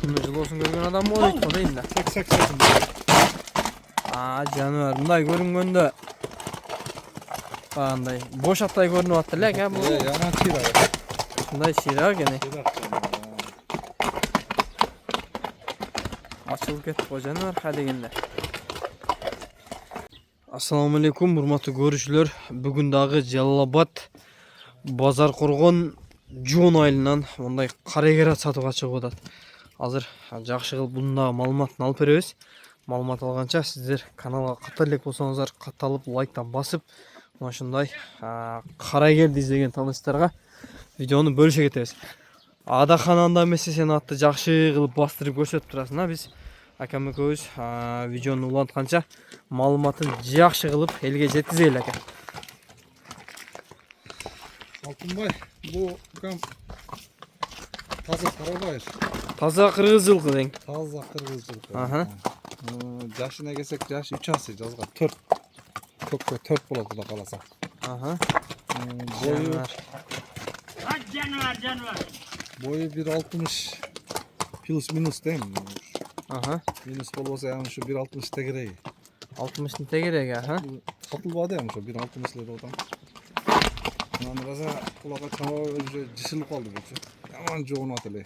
Yıl olsun görgün adam mı oluyor değil mi? Çek. Canım bunday görüngöndө bağınday. Boş attay görünüp attı lek ha bu. Yaman şirak. Bunday şirak gene. Açılıp ketip kocanı var hadi genler. Assalamu alaikum hurmatly görüşlör. Bugün dagı Jalolabad Bazar Korgon Jun ayынан мындай карайгера сатууга чыгып атат. Азыр жакшы кылып бунда маалыматын алып беребиз. Маалымат алганча сиздер каналга ката элек болсоңуздар катталып лайктан басып, мына ушундай карайгерди издеген тааныштарга видеону бөлүшө кетебиз. Адахананда эмесе сен атты жакшы кылып бастырып көрсөтүп турасың, биз акам экөөбүз видеону улантканча маалыматын жакшы кылып элге жеткизели ака. Алтынбай, bu таза Карабайыр. Таза кыргыз жылкы дең. Таза кыргыз жылкы. Жашына келсек, жашы 3 асы жазган 4. Көккө 4 болот кудай каласа. Бою Бою 1.60 плюс-минус дейм. Минус болбосо аны ушу 1.60 тегереги. 60'ın тегереги, Сатылбады эми ушу 1.60 эле одан. Анан раза кулакка чама өзү жишилип калды болчу. Яман жогонот эле.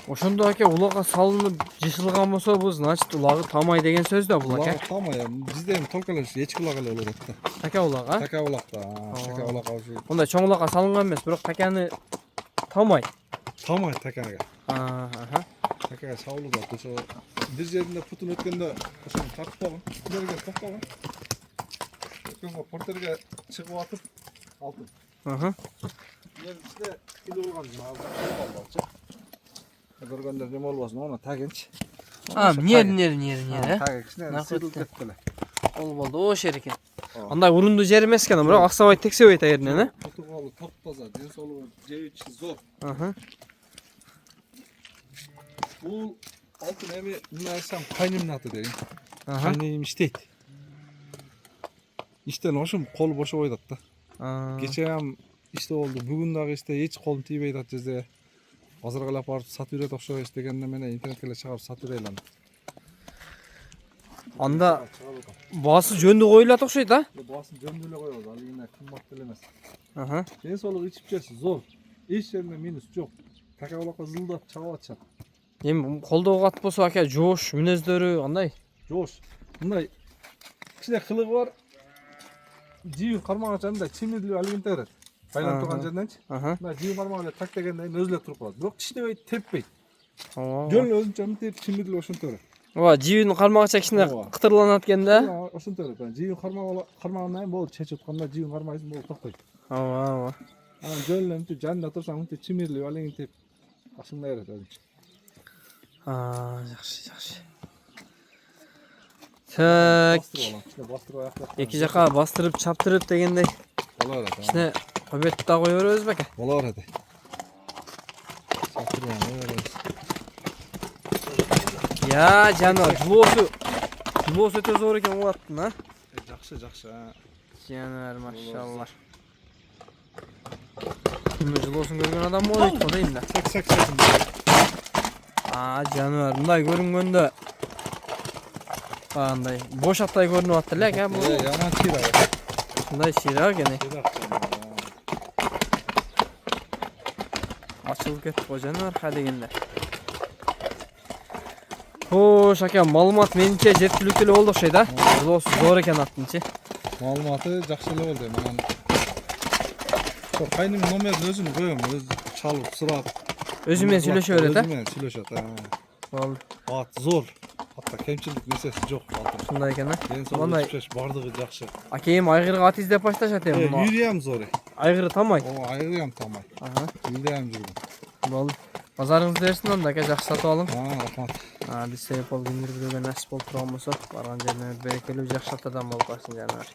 Ошондо аке улакка салынып жишилган болсо бул значит улагы тамай деген сөз да бул аке. Тамай. Бизде эми только эле эчки улак эле болот да. Така улак, Така улакта. Така улак ушу. Мындай чоң улакка салынган эмес, бирок таканы тамай. Тамай такага. Такага саулуу да. Ошо бир жеринде путун өткөндө ошону тартып койгон. Жерге токтогон. Өткөнгө портерге чыгып атып алдым. Жерде киле болгон болчу. Көргөндөр неме болбосун, аны тагенчи. Нер. Таге кичине сырылып кетти эле. Ол болду, ошер экен. Андай урунду жер эмес экен, бирок аксабай тексебей тагеринен, Тутугалы топ-таза, ден соолугу жебичи зор. Бул алтын эми эмне айтсам, кайнымдын аты дейм. Кайнымым иштейт. Иштен ошум кол бошобой атат да. Кечеам иште болду, бүгүн дагы иште эч колум тийбей атат жерде. Базарга алып барып сатып берет окшойбуз дегенде менен интернетке эле чыгарып сатып берели аны. Анда баасы жөндүү коюлат окшойт, Баасын жөндүү эле коебуз, ал эне кымбат деле эмес. Ден соолугу ичип жеши зор. Эч жеринде минус жок. Така улакка зылдап чагып атышат. Эми колдоо кат болсо аке жоош мүнөздөрү кандай? Жоош. Мындай кичине кылыгы бар. Жиби кармаган жанында чимирлүү алгенте берет. Байланып турган жерденчи. Мына жиби кармаган эле так дегенде өзү эле туруп калат. Бирок тиштебей, теппейт. Жөн өзүнчө мынтип чимирлүү ошонто берет. Жибин кармагача кичине кытырланат экен да. Ошонто берет. Жибин кармагандан кийин болду, чечип атканда жибин кармайсың, болду токтойт. Анан жөн эле мынтип жанында турсаң, мынтип чимирлүү алгенте ашыңдай берет өзүнчө. Жакшы. Так. Эки жака бастырып, чаптырып дегендей. Болор эт. Кичине көбөт да кое беребизби аке? Болор эт. Чаптырып беребиз. Я, жаныбар, жулоосу өтө зор экен улаттын, Жакшы. Жаныбар, машалла. Жулоосын көргөн адам болот дейм да. Чек. Жаныбар, мындай көрүнгөндө багындай бош аттай көрүнүп атты элек, бул. Яман ширак. Мындай ширак экен. Açılıp ketip kocanı var hadi genler. Hoş aka malumat menimçe жеткиликтүү эле болду окшойт, Жулоосу зор экен аттынчы. Маалыматы жакшы эле болду. Анан кайнымдын номерин өзүм коём, өзү чалып сурап. Өзү менен сүйлөшө берет, Өзү менен сүйлөшөт. Болду. Бат зор. Атта кемчилик нерсеси жок алтын. Ушундай экен, Мындай бардыгы жакшы. Акейим айгырга ат издеп башташат эми. Юриям зор. Айгыры тамай. Айгырым тамай. Илдем жүргүн. Болду. Базарыңыз берсин анда ака, жакшы сатып алың. Рахмат. Биз себеп болуп күндүргөнгө насип болуп турган болсо, барган жерине берекелүү жакшы атадан болуп калсын жаныбар.